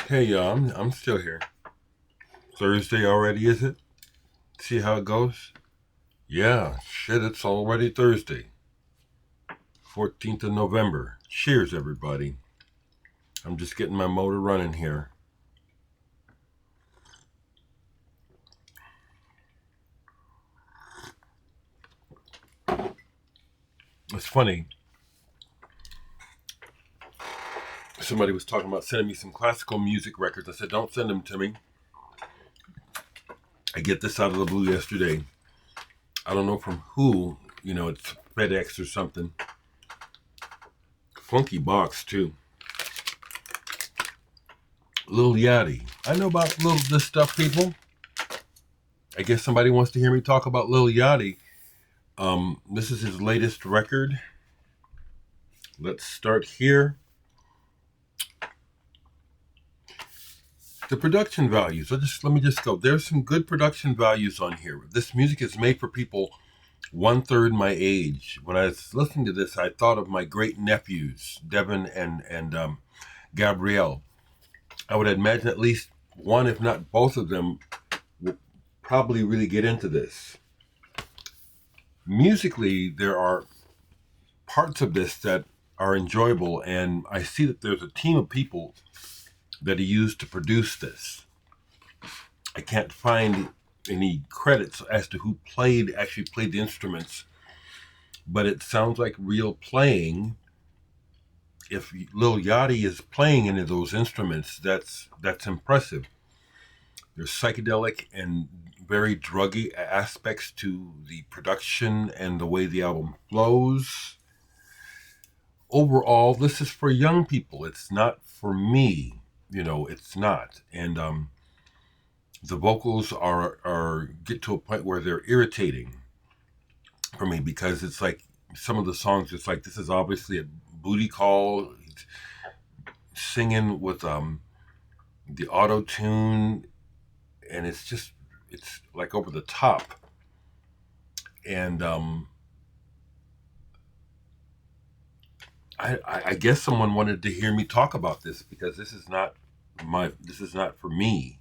Hey, y'all, I'm still here. Thursday already, is it? See how it goes? Yeah, shit, it's already Thursday, 14th of November. Cheers, everybody. I'm just getting my motor running here. It's funny. Somebody was talking about sending me some classical music records. I said, don't send them to me. I get this out of the blue yesterday. I don't know from who. It's FedEx or something. Funky box, too. Lil Yachty. I know about this stuff, people. I guess somebody wants to hear me talk about Lil Yachty. This is his latest record. Let's start here. The production values. Let me just go. There's some good production values on here. This music is made for people 1/3 my age. When I was listening to this, I thought of my great nephews, Devin and Gabrielle. I would imagine at least one, if not both of them, will probably really get into this. Musically, there are parts of this that are enjoyable, and I see that there's a team of people that he used to produce this. I can't find any credits as to who actually played the instruments, but it sounds like real playing. If Lil Yachty is playing any of those instruments, that's impressive. There's psychedelic and very druggy aspects to the production and the way the album flows. Overall, this is for young people. It's not for me. It's not. And the vocals are get to a point where they're irritating for me, because it's like some of the songs, it's like this is obviously a booty call. He's singing with the auto tune, and it's like over the top. And I guess someone wanted to hear me talk about this, because this is not for me.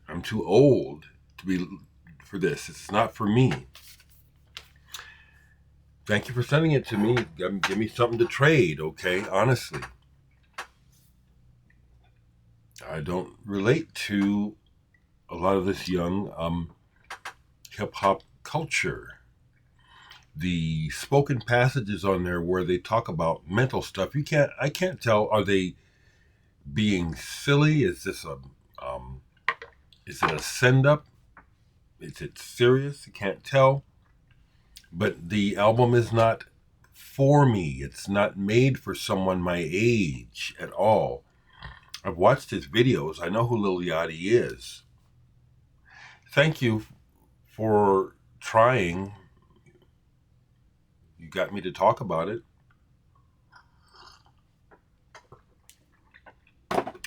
I'm too old to be for this. It's not for me. Thank you for sending it to me. Give me something to trade, okay? Honestly, I don't relate to a lot of this young hip hop culture. The spoken passages on there where they talk about mental stuff, I can't tell. Are they being silly? Um, is it a send up? Is it serious? I can't tell. But the album is not for me. It's not made for someone my age at all. I've watched his videos. I know who Lil Yachty is. Thank you for trying. You got me to talk about it.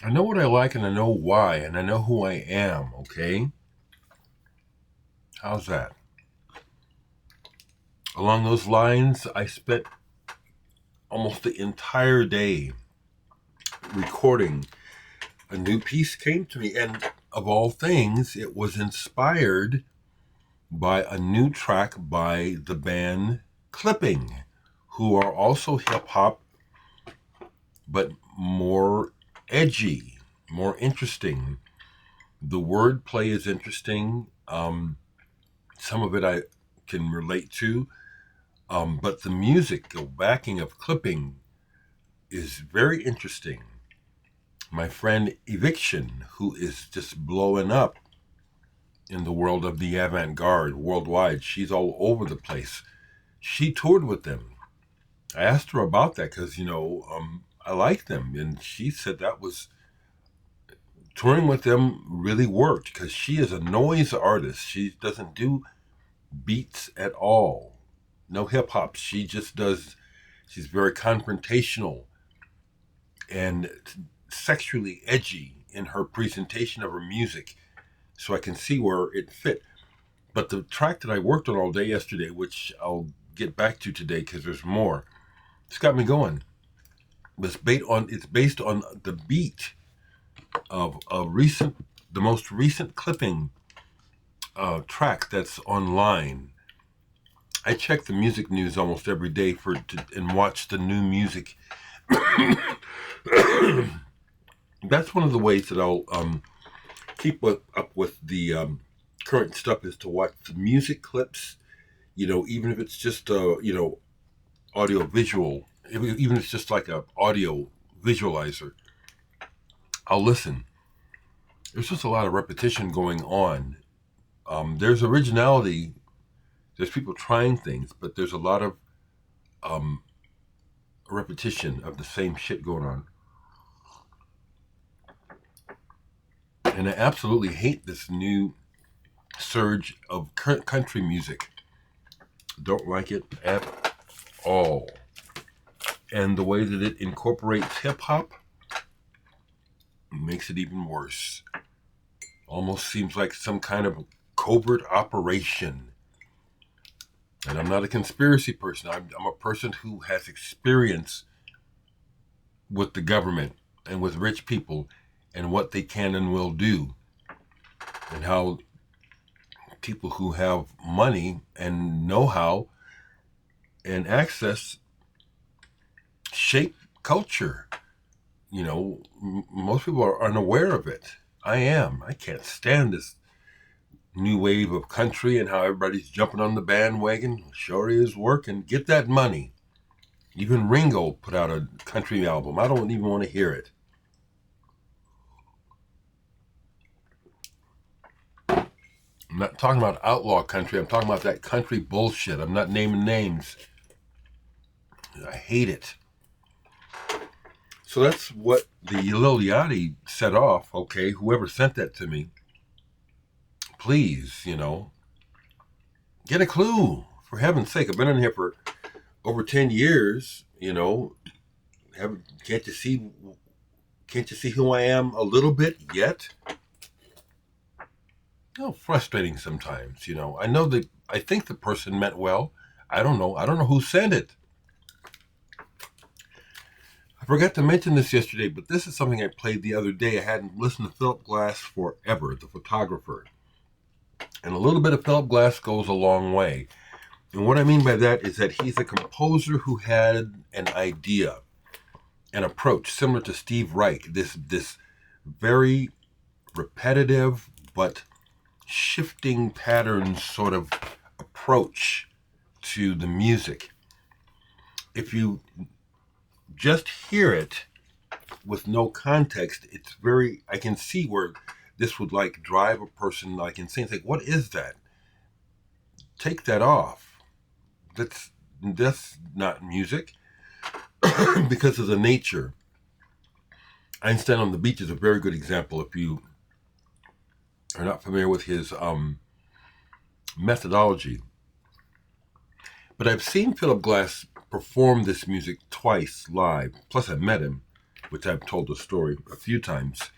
I know what I like, and I know why, and I know who I am, okay? How's that? Along those lines, I spent almost the entire day recording. A new piece came to me, and of all things, it was inspired by a new track by the band Clipping, who are also hip hop, but more edgy, more interesting. The wordplay is interesting. Some of it I can relate to, but the music, the backing of Clipping, is very interesting. My friend Eviction, who is just blowing up in the world of the avant-garde worldwide, she's all over the place. She toured with them. I asked her about that because, I like them. And she said that was touring with them really worked, because she is a noise artist. She doesn't do beats at all. No hip hop. She's very confrontational and sexually edgy in her presentation of her music. So I can see where it fit. But the track that I worked on all day yesterday, which I'll get back to today because there's more, it's got me going. It's based on the beat of the most recent clipping track that's online. I check the music news almost every day and watch the new music. That's one of the ways that I'll keep up with the current stuff, is to watch the music clips. Even if it's just audio visual, even if it's just like a audio visualizer, I'll listen. There's just a lot of repetition going on. There's originality. There's people trying things, but there's a lot of repetition of the same shit going on. And I absolutely hate this new surge of country music. Don't like it at all. And the way that it incorporates hip hop makes it even worse. Almost seems like some kind of covert operation. And I'm not a conspiracy person. I'm a person who has experience with the government and with rich people and what they can and will do, and how people who have money and know-how and access shape culture. Most people are unaware of it. I am. I can't stand this new wave of country and how everybody's jumping on the bandwagon. Sure is working. Get that money. Even Ringo put out a country album. I don't even want to hear it. I'm not talking about outlaw country. I'm talking about that country bullshit. I'm not naming names. I hate it. So that's what the Lil Yachty set off. Okay, whoever sent that to me, please, get a clue. For heaven's sake, I've been in here for over 10 years. Can't you see who I am a little bit yet? Frustrating sometimes. I think the person meant well. I don't know who sent it. I forgot to mention this yesterday, but this is something I played the other day. I hadn't listened to Philip Glass forever, the photographer. And a little bit of Philip Glass goes a long way. And what I mean by that is that he's a composer who had an idea, an approach similar to Steve Reich, this very repetitive but shifting patterns sort of approach to the music. If you just hear it with no context, I can see where this would drive a person insane. It's like, what is that? Take that off. That's not music. Because of the nature. Einstein on the Beach is a very good example. If you are not familiar with his methodology. But I've seen Philip Glass perform this music twice live. Plus I met him, which I've told the story a few times.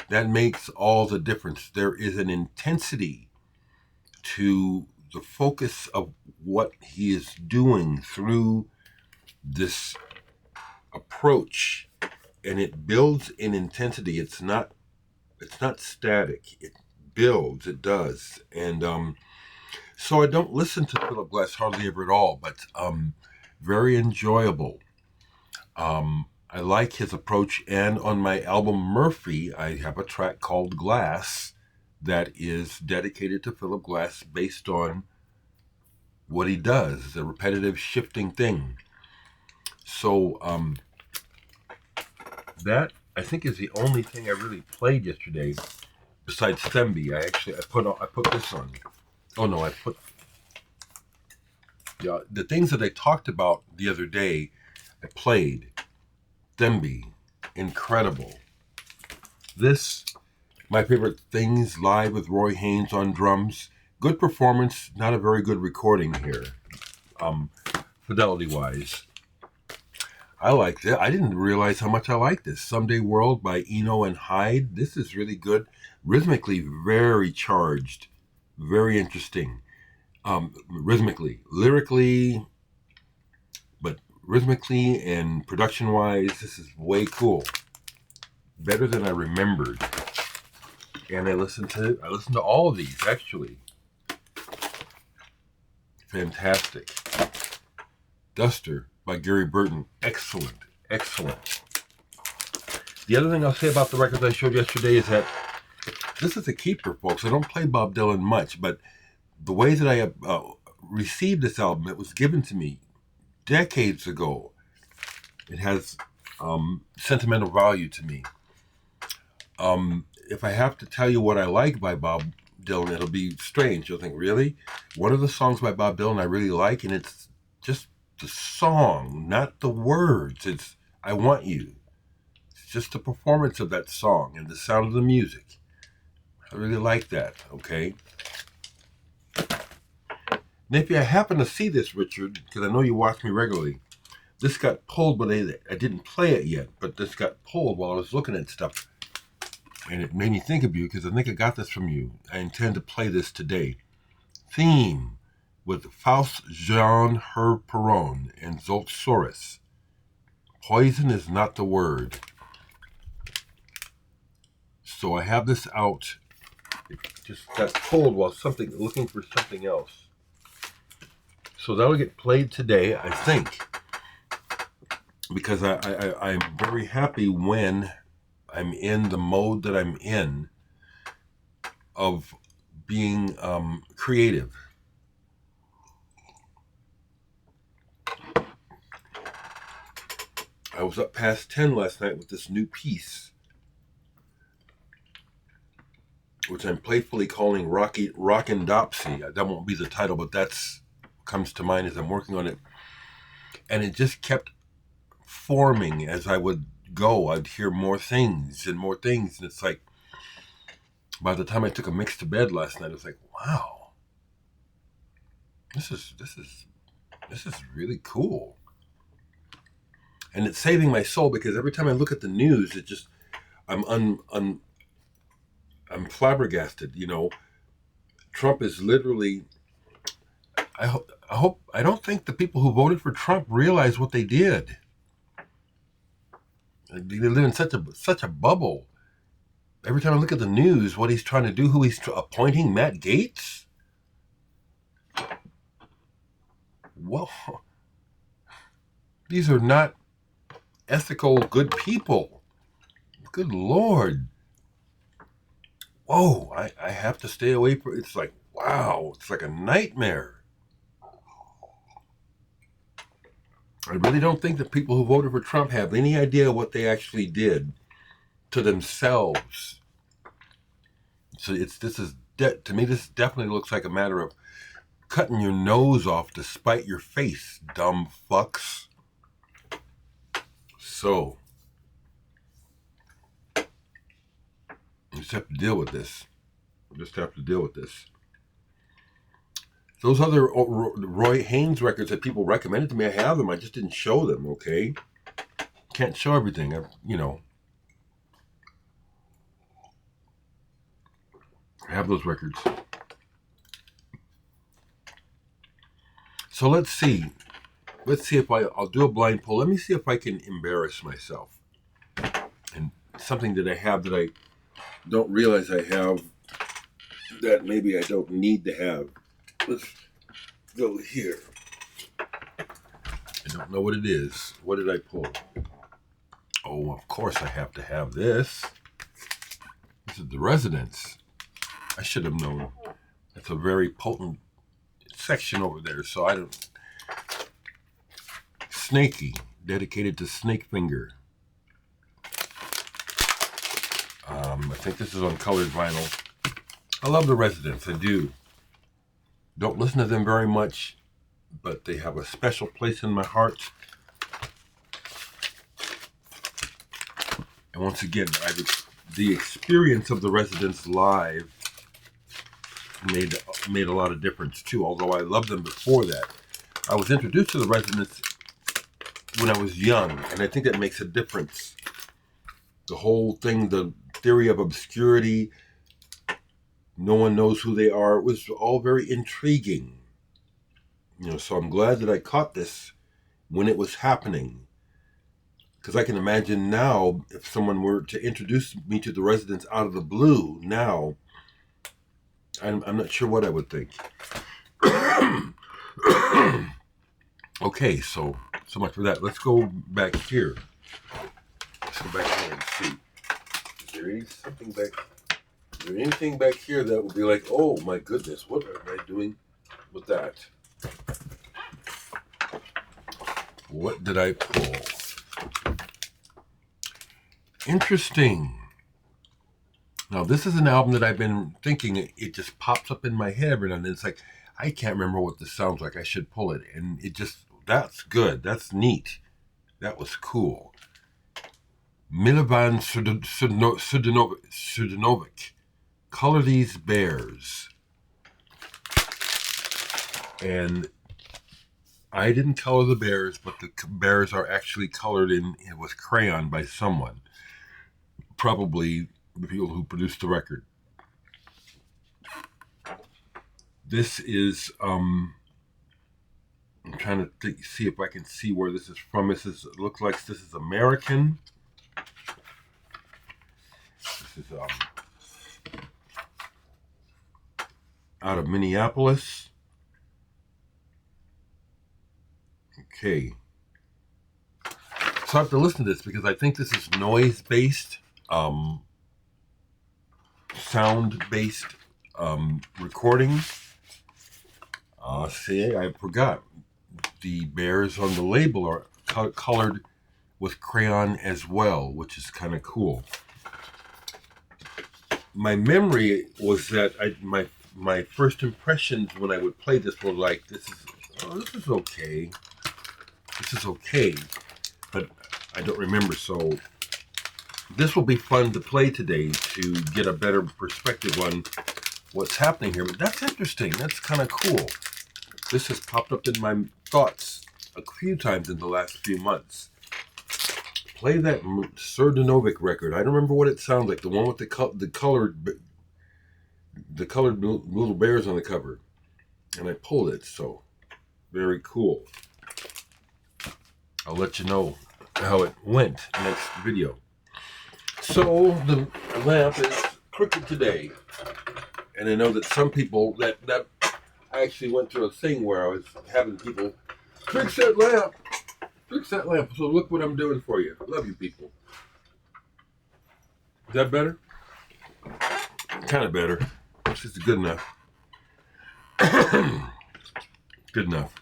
That makes all the difference. There is an intensity to the focus of what he is doing through this approach, and it builds in intensity. It's not static. It builds. It does. And so I don't listen to Philip Glass hardly ever at all, but very enjoyable. I like his approach, and on my album Murphy, I have a track called Glass that is dedicated to Philip Glass based on what he does, the repetitive shifting thing. So that, I think, is the only thing I really played yesterday besides Themby. I put this on. Oh no, the things that I talked about the other day, I played. Themby, incredible. This, my favorite things, live with Roy Haynes on drums. Good performance, not a very good recording here, fidelity-wise. I liked it. I didn't realize how much I liked this. Someday World by Eno and Hyde. This is really good. Rhythmically very charged. Very interesting. Rhythmically. Lyrically, but rhythmically and production-wise, this is way cool. better than I remembered. And I listened to all of these, actually. Fantastic. Duster by Gary Burton. Excellent. Excellent. The other thing I'll say about the records I showed yesterday is that this is a keeper, folks. I don't play Bob Dylan much, but the way that I received this album, it was given to me decades ago. It has sentimental value to me. If I have to tell you what I like by Bob Dylan, it'll be strange. You'll think, really? One of the songs by Bob Dylan I really like, and it's just the song, not the words. It's I Want You. It's just the performance of that song and the sound of the music. I really like that, okay? And if you happen to see this, Richard, because I know you watch me regularly, this got pulled, but I didn't play it yet, but this got pulled while I was looking at stuff. And it made me think of you, because I think I got this from you. I intend to play this today. Theme with Faust Jean Herve Perron and Zoltsaurus. Poison is not the word. So I have this out. It just got pulled while looking for something else. So that'll get played today, I think. Because I'm very happy when I'm in the mode that I'm in of being creative. I was up past 10 last night with this new piece, which I'm playfully calling Rockin' Dopsy. That won't be the title, but that's what comes to mind as I'm working on it. And it just kept forming as I would go. I'd hear more things, and it's like, by the time I took a mix to bed last night, it was like, wow, this is really cool. And it's saving my soul, because every time I look at the news, it just, I'm flabbergasted. You know, Trump is literally, I don't think the people who voted for Trump realize what they did. They live in such a bubble. Every time I look at the news, what he's trying to do, who he's appointing, Matt Gaetz? Whoa. These are not ethical, good people. Good Lord. Whoa, I have to stay away from it. It's like, wow, it's like a nightmare. I really don't think that people who voted for Trump have any idea what they actually did to themselves. So to me, this definitely looks like a matter of cutting your nose off to spite your face, dumb fucks. So, I just have to deal with this. Those other Roy Haynes records that people recommended to me, I have them. I just didn't show them, okay? Can't show everything, I have those records. So let's see. If I'll do a blind poll. Let me see if I can embarrass myself. And something that I have that I don't realize I have, that maybe I don't need to have. Let's go here. I don't know what it is. What did I pull? Oh, of course I have to have this. This is The Residents. I should have known. That's a very potent section over there, so I don't... Snakey, dedicated to Snakefinger. I think this is on colored vinyl. I love The Residents, I do. Don't listen to them very much, but they have a special place in my heart. And once again, the experience of The Residents live made a lot of difference too, although I loved them before that. I was introduced to The Residents when I was young, and I think that makes a difference. The whole thing, the theory of obscurity, no one knows who they are, it was all very intriguing. So I'm glad that I caught this when it was happening. Because I can imagine now, if someone were to introduce me to the Residents out of the blue now, I'm not sure what I would think. Okay, so much for that. Let's go back here. Let's go back here and see. Is there anything back here that would be like, oh my goodness, what am I doing with that? What did I pull? Interesting. Now, this is an album that I've been thinking, it just pops up in my head every now and then. It's like, I can't remember what this sounds like. I should pull it. And it just, that's good. That's neat. That was cool. Milovan Sudanovic. Color These Bears. And I didn't color the bears, but the bears are actually colored in with crayon by someone. Probably the people who produced the record. This is, I'm trying to see if I can see where this is from. It looks like this is American. This is out of Minneapolis. Okay. So I have to listen to this because I think this is noise-based, sound-based recording. See, I forgot. The bears on the label are colored with crayon as well, which is kind of cool. My memory was that my first impressions when I would play this were like, this is okay. This is okay, but I don't remember. So this will be fun to play today to get a better perspective on what's happening here. But that's interesting. That's kind of cool. This has popped up in my thoughts a few times in the last few months. Play that Surdanovic record. I don't remember what it sounds like. The one with the colored little bears on the cover. And I pulled it, so very cool. I'll let you know how it went next video. So the lamp is crooked today. And I know that some people, that I actually went through a thing where I was having people fix that lamp. Fix that lamp. So look what I'm doing for you. I love you people. Is that better? Kind of better. This is good enough. Good enough.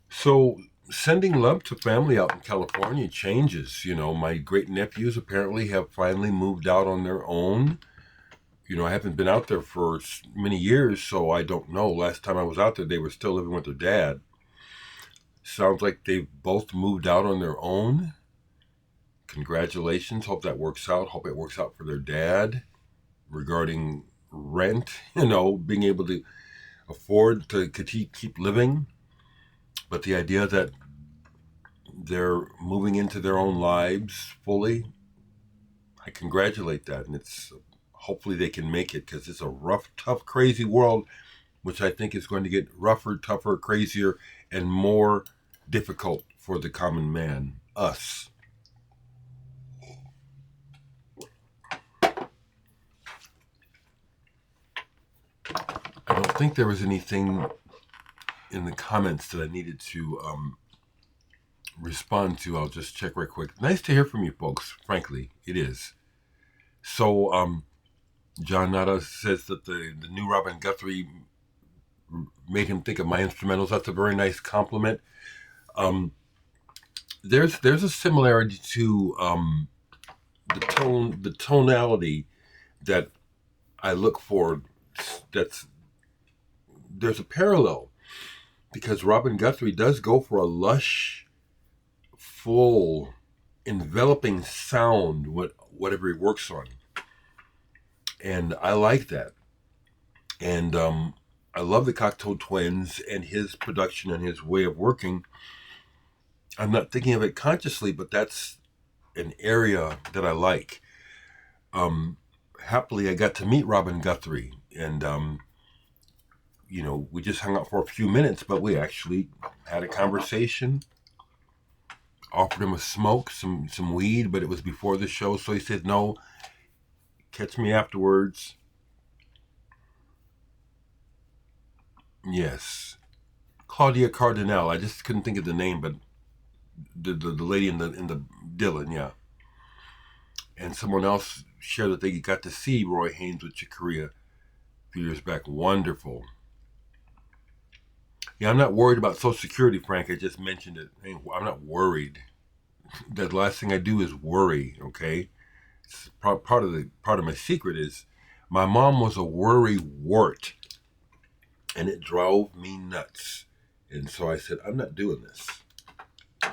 So sending love to family out in California changes. You know, my great nephews apparently have finally moved out on their own. You know, I haven't been out there for many years, so I don't know. Last time I was out there, they were still living with their dad. Sounds like they've both moved out on their own. Congratulations. Hope that works out. Hope it works out for their dad regarding rent, you know, being able to afford to keep living. But the idea that they're moving into their own lives fully, I congratulate that. And it's hopefully they can make it, because it's a rough, tough, crazy world, which I think is going to get rougher, tougher, crazier, and more difficult for the common man, us. I don't think there was anything in the comments that I needed to respond to. I'll just check right quick. Nice to hear from you folks, frankly, it is. So, John Nada says that the new Robin Guthrie made him think of my instrumentals. That's a very nice compliment. There's a similarity to the tonality that I look for. There's a parallel, because Robin Guthrie does go for a lush, full, enveloping sound, whatever he works on. And I like that. And I love the Cocteau Twins and his production and his way of working. I'm not thinking of it consciously, but that's an area that I like. Happily, I got to meet Robin Guthrie, and you know, we just hung out for a few minutes, but we actually had a conversation. Offered him a smoke, some weed, but it was before the show, so he said, no, catch me afterwards. Yes. Claudia Cardinal. I just couldn't think of the name, but the lady in the Dylan, yeah. And someone else shared that they got to see Roy Haynes with Chick Corea a few years back. Wonderful. Yeah, I'm not worried about Social Security, Frank. I just mentioned it. I'm not worried. The last thing I do is worry. Okay, it's part of my secret is my mom was a worry wart, and it drove me nuts. And so I said, I'm not doing this.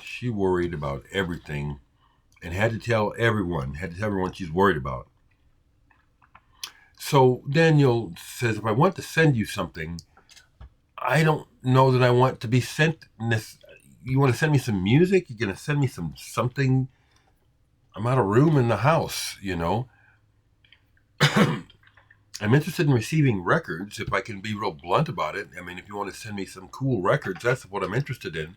She worried about everything, and had to tell everyone she's worried about. So Daniel says, if I want to send you something, I don't know that I want to be sent this. You want to send me some music? You're going to send me something? I'm out of room in the house, you know. I'm interested in receiving records if I can be real blunt about it. I mean, if you want to send me some cool records, that's what I'm interested in.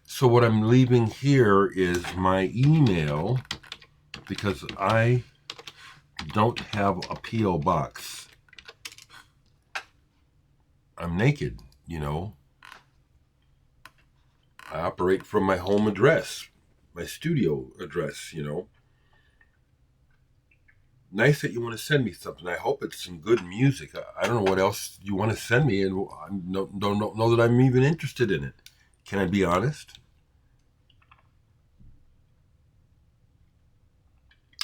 So what I'm leaving here is my email because I don't have a P.O. box. I'm naked, you know. I operate from my home address, my studio address, you know. Nice that you want to send me something. I hope it's some good music. I don't know what else you want to send me, and I don't know that I'm even interested in it. Can I be honest?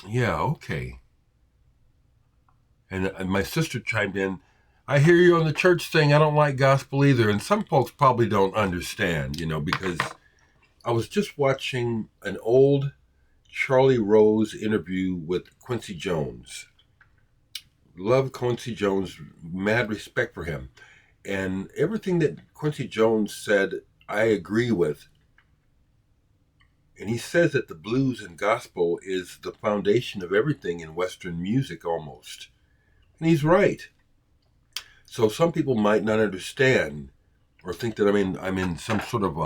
Yeah, okay. And my sister chimed in, I hear you on the church thing. I don't like gospel either. And some folks probably don't understand, you know, because I was just watching an old Charlie Rose interview with Quincy Jones. Love Quincy Jones, mad respect for him. And everything that Quincy Jones said, I agree with. And he says that the blues and gospel is the foundation of everything in Western music almost. And he's right. So some people might not understand or think that I'm in some sort of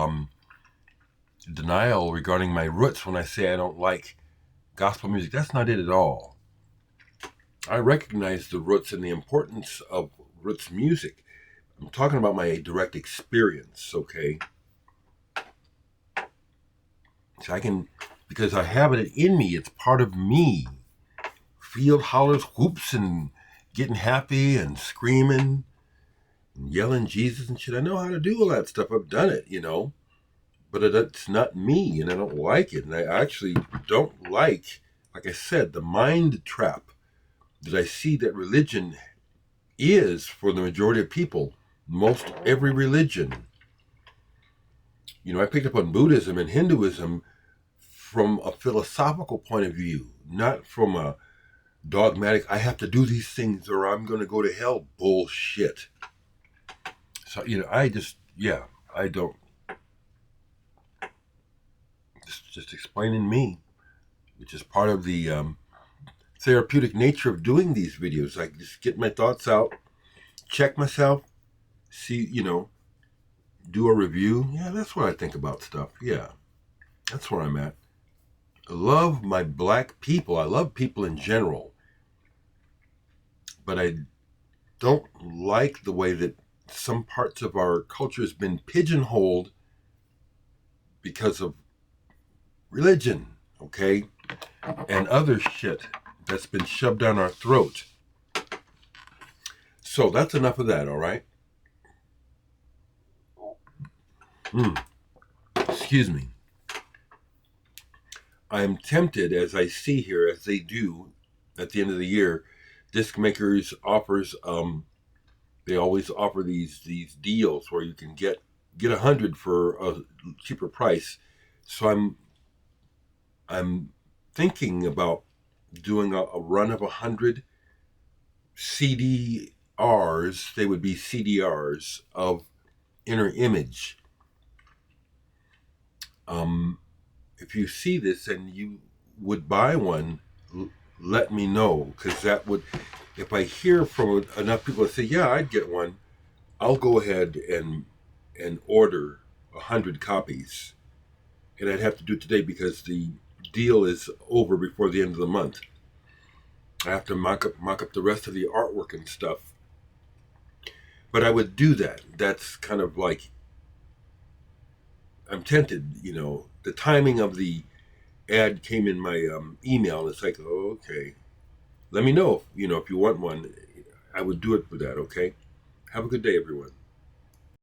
denial regarding my roots when I say I don't like gospel music. That's not it at all. I recognize the roots and the importance of roots music. I'm talking about my direct experience, okay? So I can, because I have it in me, it's part of me. Field hollers, whoops, and getting happy and screaming and yelling Jesus and shit. I know how to do all that stuff. I've done it, you know. But it's not me, and I don't like it. And I actually don't like I said, the mind trap that I see that religion is for the majority of people. Most every religion. You know, I picked up on Buddhism and Hinduism from a philosophical point of view, not from a dogmatic, I have to do these things or I'm going to go to hell bullshit. So, you know, I don't. Just explaining me, which is part of the therapeutic nature of doing these videos. I just get my thoughts out, check myself, see, you know, do a review. Yeah, that's what I think about stuff. Yeah, that's where I'm at. I love my black people. I love people in general. But I don't like the way that some parts of our culture has been pigeonholed because of religion, okay? And other shit that's been shoved down our throat. So that's enough of that, all right? Excuse me. I am tempted, as I see here, as they do at the end of the year, disc makers offers, they always offer these deals where you can get 100 for a cheaper price. So I'm thinking about doing a run of 100 CDRs. They would be CDRs of Inner Image. If you see this and you would buy one, let me know, because that would, if I hear from enough people that say, yeah, I'd get one, I'll go ahead and order 100 copies. and I'd have to do it today because the deal is over before the end of the month. I have to mock up the rest of the artwork and stuff. But I would do that. That's kind of like, I'm tempted. The timing of the ad came in my email, and it's like, oh, okay. Let me know if you want one. I would do it for that. Okay. Have a good day, everyone.